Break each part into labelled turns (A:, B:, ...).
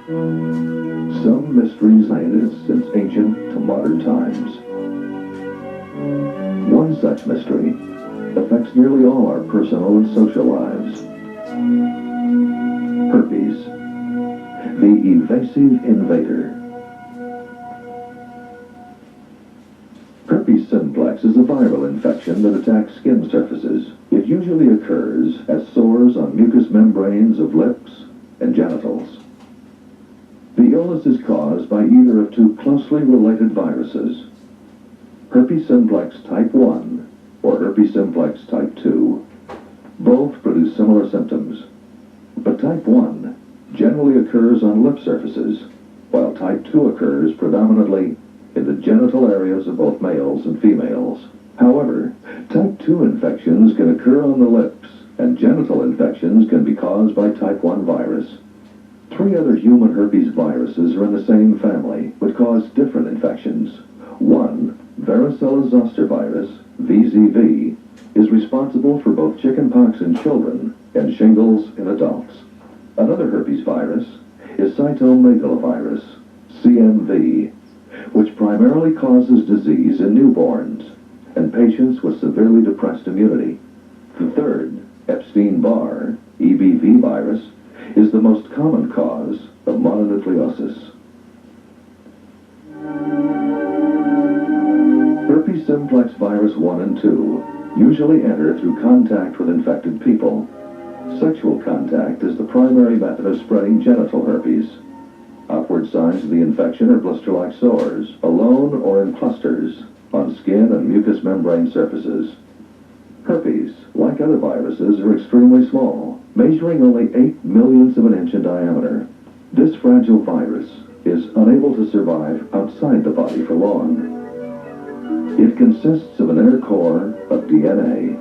A: Some mysteries scientists since ancient to modern times. One such mystery affects nearly all our personal and social lives. Herpes, the evasive invader. Herpes simplex is a viral infection that attacks skin surfaces. It usually occurs as sores on mucous membranes of lips and genitals. The illness is caused by either of two closely related viruses, herpes simplex type 1 or herpes simplex type 2. Both produce similar symptoms, but type 1 generally occurs on lip surfaces, while type 2 occurs predominantly in the genital areas of both males and females. However, type 2 infections can occur on the lips, and genital infections can be caused by type 1 virus. 3 other human herpes viruses are in the same family, but cause different infections. One, varicella zoster virus, VZV, is responsible for both chickenpox in children and shingles in adults. Another herpes virus is cytomegalovirus, CMV, which primarily causes disease in newborns and patients with severely depressed immunity. The third, Epstein-Barr, EBV virus, is the most common cause of mononucleosis. Herpes simplex virus 1 and 2 usually enter through contact with infected people. Sexual contact is the primary method of spreading genital herpes. Outward signs of the infection are blister-like sores, alone or in clusters, on skin and mucous membrane surfaces. Herpes, like other viruses, are extremely small, measuring only 8 millionths of an inch in diameter. This fragile virus is unable to survive outside the body for long. It consists of an inner core of DNA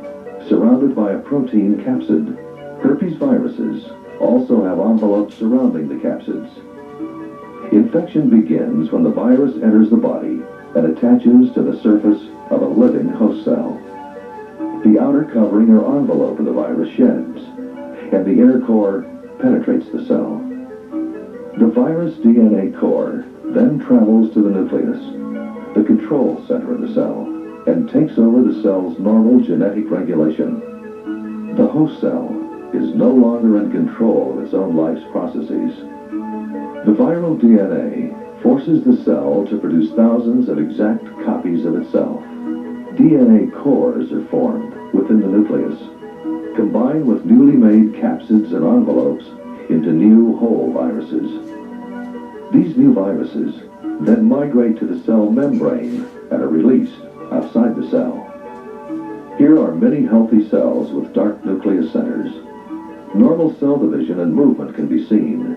A: surrounded by a protein capsid. Herpes viruses also have envelopes surrounding the capsids. Infection begins when the virus enters the body and attaches to the surface of a living host cell. The outer covering or envelope of the virus sheds, and the inner core penetrates the cell. The virus DNA core then travels to the nucleus, the control center of the cell, and takes over the cell's normal genetic regulation. The host cell is no longer in control of its own life's processes. The viral DNA forces the cell to produce thousands of exact copies of itself. DNA cores are formed within the nucleus, combined with newly made capsids and envelopes into new whole viruses. These new viruses then migrate to the cell membrane and are released outside the cell. Here are many healthy cells with dark nucleus centers. Normal cell division and movement can be seen.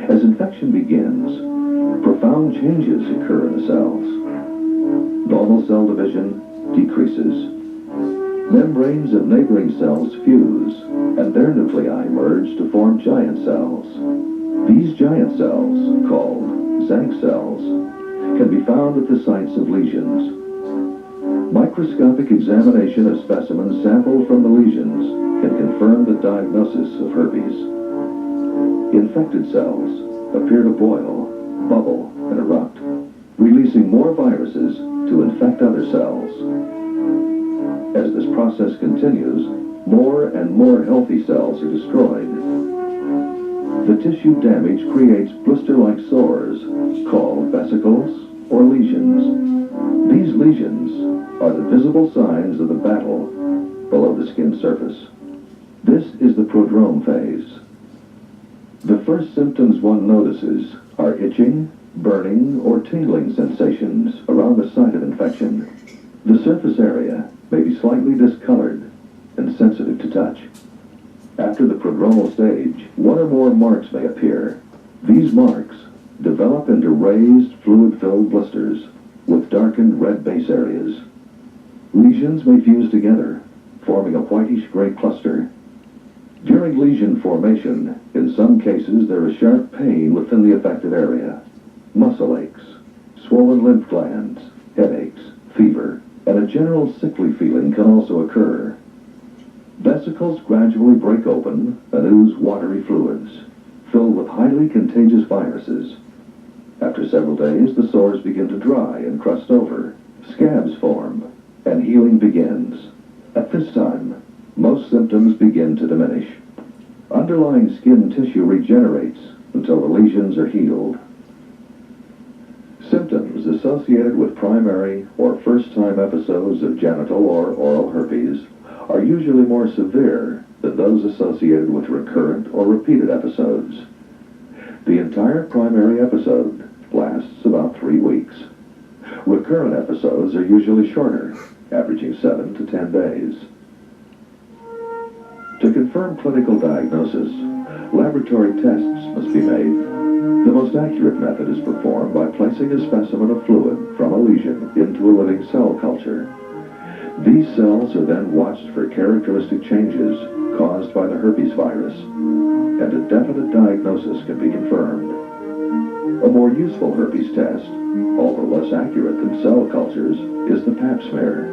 A: As infection begins, profound changes occur in the cells. Normal cell division decreases. Membranes of neighboring cells fuse, and their nuclei merge to form giant cells. These giant cells, called Zank cells, can be found at the sites of lesions. Microscopic examination of specimens sampled from the lesions can confirm the diagnosis of herpes. Infected cells appear to boil, bubble, and erupt, releasing more viruses to infect other cells. As this process continues, more and more healthy cells are destroyed. The tissue damage creates blister-like sores called vesicles or lesions. These lesions are the visible signs of the battle below the skin surface. This is the prodrome phase. The first symptoms one notices are itching, burning, or tingling sensations around the site of infection. The surface area may be slightly discolored and sensitive to touch. After the prodromal stage, one or more marks may appear. These marks develop into raised, fluid-filled blisters with darkened red base areas. Lesions may fuse together, forming a whitish-gray cluster. During lesion formation, in some cases there is sharp pain within the affected area, muscle aches, swollen lymph glands, headaches, fever, and a general sickly feeling can also occur. Vesicles gradually break open and ooze watery fluids. filled with highly contagious viruses. After several days, the sores begin to dry and crust over, scabs form, and healing begins. At this time, most symptoms begin to diminish. Underlying skin tissue regenerates until the lesions are healed. Symptoms associated with primary or first-time episodes of genital or oral herpes are usually more severe than those associated with recurrent or repeated episodes. The entire primary episode lasts about 3 weeks. Recurrent episodes are usually shorter, averaging 7 to 10 days. To confirm clinical diagnosis, laboratory tests must be made. The most accurate method is performed by placing a specimen of fluid from a lesion into a living cell culture. These cells are then watched for characteristic changes caused by the herpes virus, and a definite diagnosis can be confirmed. A more useful herpes test, although less accurate than cell cultures, is the pap smear.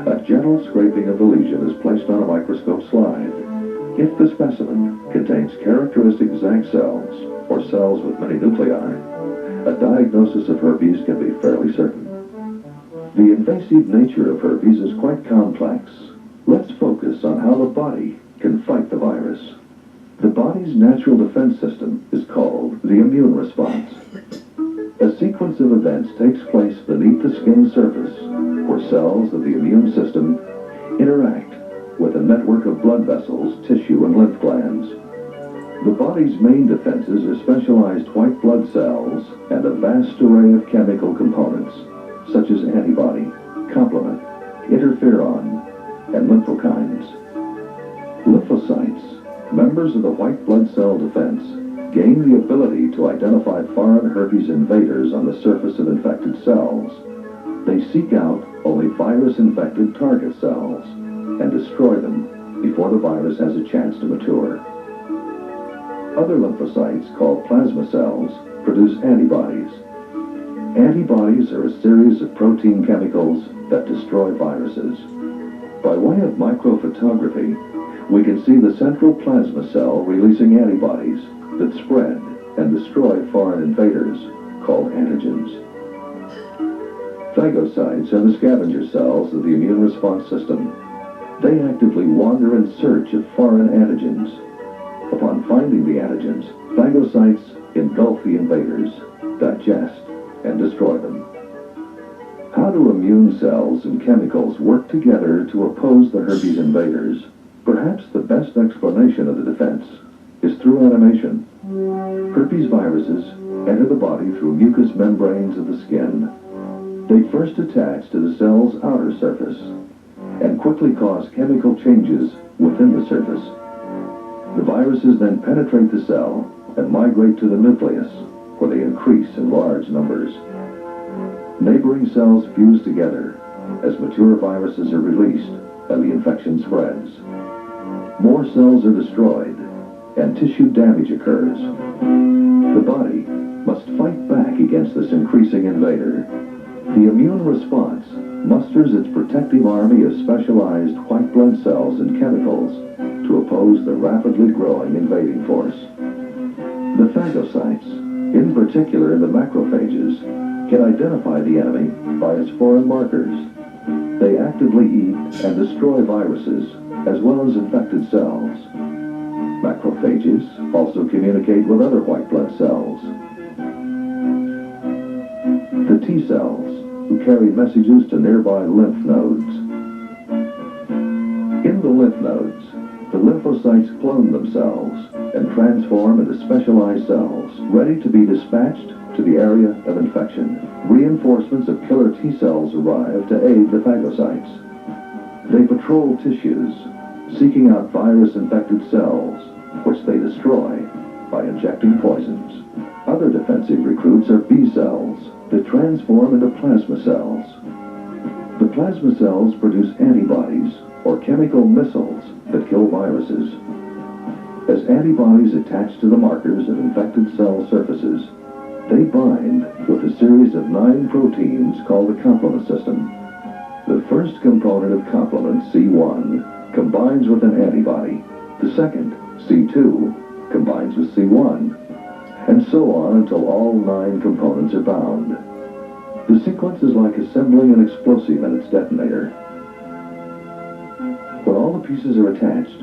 A: A gentle scraping of the lesion is placed on a microscope slide. If the specimen contains characteristic Zank cells, or cells with many nuclei, a diagnosis of herpes can be fairly certain. The invasive nature of herpes is quite complex. Let's focus on how the body can fight the virus. The body's natural defense system is called the immune response. A sequence of events takes place beneath the skin surface where cells of the immune system interact with a network of blood vessels, tissue, and lymph glands. The body's main defenses are specialized white blood cells and a vast array of chemical components, such as antibody, complement, interferon, and lymphokines. Lymphocytes, members of the white blood cell defense, gain the ability to identify foreign herpes invaders on the surface of infected cells. They seek out only virus-infected target cells and destroy them before the virus has a chance to mature. Other lymphocytes, called plasma cells, produce antibodies. Antibodies are a series of protein chemicals that destroy viruses. By way of microphotography, we can see the central plasma cell releasing antibodies that spread and destroy foreign invaders, called antigens. Phagocytes are the scavenger cells of the immune response system. They actively wander in search of foreign antigens. Upon finding the antigens, phagocytes engulf the invaders, digest, and destroy them. How do immune cells and chemicals work together to oppose the herpes invaders? Perhaps the best explanation of the defense is through animation. Herpes viruses enter the body through mucous membranes of the skin. They first attach to the cell's outer surface and quickly cause chemical changes within the surface. The viruses then penetrate the cell and migrate to the nucleus, where they increase in large numbers. Neighboring cells fuse together as mature viruses are released and the infection spreads. More cells are destroyed and tissue damage occurs. The body must fight back against this increasing invader. The immune response musters its protective army of specialized white blood cells and chemicals to oppose the rapidly growing invading force. The phagocytes, in particular the macrophages, can identify the enemy by its foreign markers. They actively eat and destroy viruses as well as infected cells. Macrophages also communicate with other white blood cells. The T cells, who carry messages to nearby lymph nodes. In the lymph nodes, the lymphocytes clone themselves and transform into specialized cells, ready to be dispatched to the area of infection. Reinforcements of killer T cells arrive to aid the phagocytes. They patrol tissues, seeking out virus-infected cells, which they destroy by injecting poisons. Other defensive recruits are B cells that transform into plasma cells. The plasma cells produce antibodies, or chemical missiles, that kill viruses. As antibodies attach to the markers of infected cell surfaces, they bind with a series of 9 proteins called the complement system. The first component of complement, C1, combines with an antibody. The second, C2, combines with C1, and so on until all 9 components are bound. The sequence is like assembling an explosive and its detonator. When all the pieces are attached,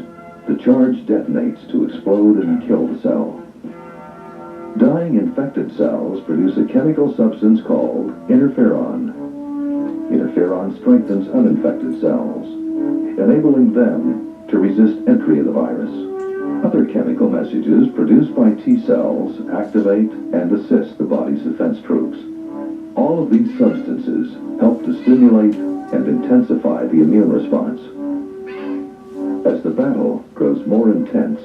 A: the charge detonates to explode and kill the cell. Dying infected cells produce a chemical substance called interferon. Interferon strengthens uninfected cells, enabling them to resist entry of the virus. Other chemical messages produced by T cells activate and assist the body's defense troops. All of these substances help to stimulate and intensify the immune response. As the battle grows more intense,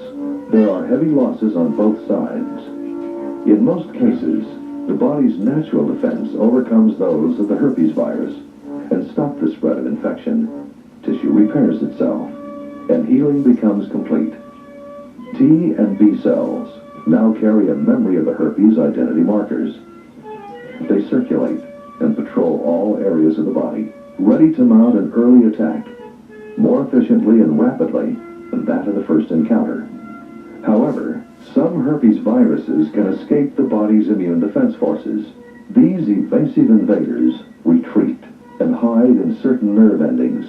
A: there are heavy losses on both sides. In most cases, the body's natural defense overcomes those of the herpes virus and stops the spread of infection. Tissue repairs itself, and healing becomes complete. T and B cells now carry a memory of the herpes identity markers. They circulate and patrol all areas of the body, ready to mount an early attack, more efficiently and rapidly than that of the first encounter. However, some herpes viruses can escape the body's immune defense forces. These evasive invaders retreat and hide in certain nerve endings.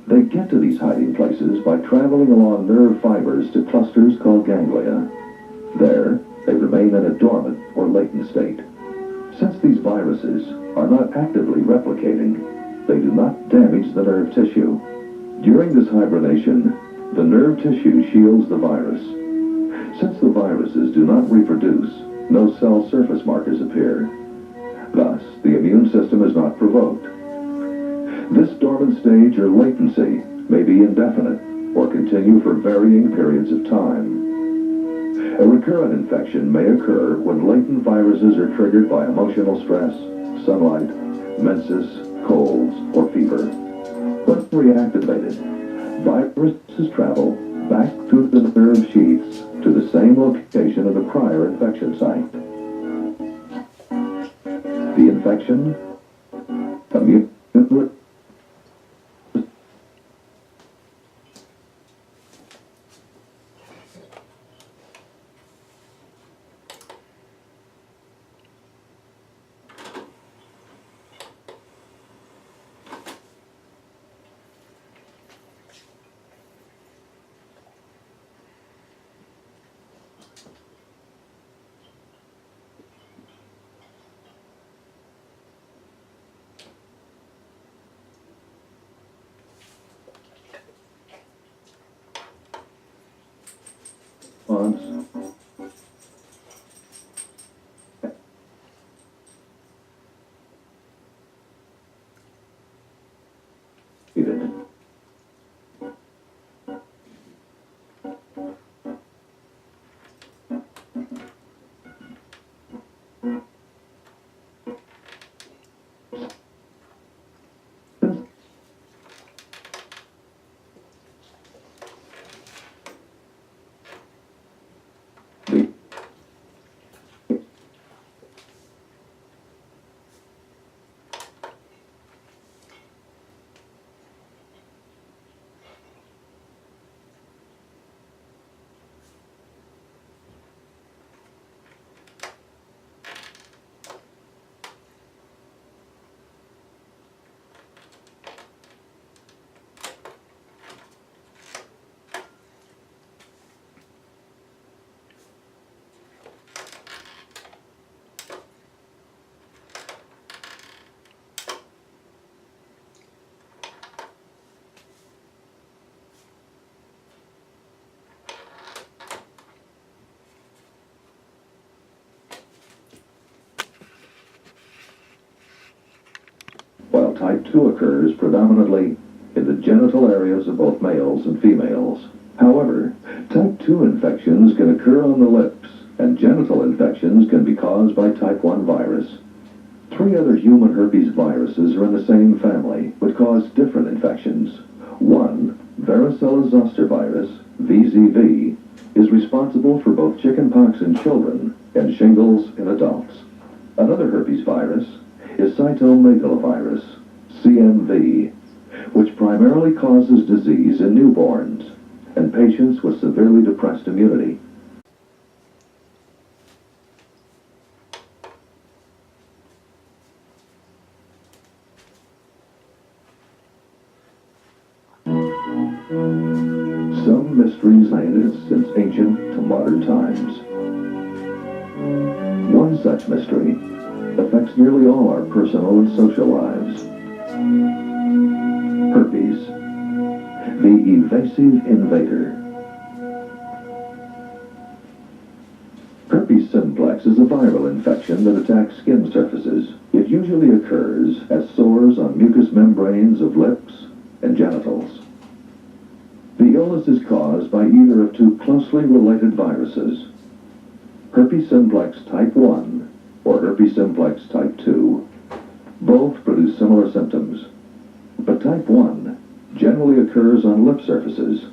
A: They get to these hiding places by traveling along nerve fibers to clusters called ganglia. There, they remain in a dormant or latent state. Since these viruses are not actively replicating, they do not damage the nerve tissue. During this hibernation, the nerve tissue shields the virus. Since the viruses do not reproduce, no cell surface markers appear. Thus, the immune system is not provoked. This dormant stage or latency may be indefinite or continue for varying periods of time. A recurrent infection may occur when latent viruses are triggered by emotional stress, sunlight, menses, colds, or fever. When reactivated, viruses travel back through the nerve sheaths to the same location of the prior infection site. The infection, immune response. While type 2 occurs predominantly in the genital areas of both males and females. However, type 2 infections can occur on the lips, and genital infections can be caused by type 1 virus. 3 other human herpes viruses are in the same family, but cause different infections. One, varicella zoster virus, VZV, is responsible for both chickenpox in children and shingles in adults. Another herpes virus is cytomegalovirus, CMV, which primarily causes disease in newborns and patients with severely depressed immunity. Some mysteries scientists since ancient to modern times. One such mystery affects nearly all our personal and social lives. Herpes, the evasive invader. Herpes simplex is a viral infection that attacks skin surfaces. It usually occurs as sores on mucous membranes of lips and genitals. The illness is caused by either of two closely related viruses, herpes simplex type 1 or herpes simplex type 2. Both produce similar symptoms, but type 1 generally occurs on lip surfaces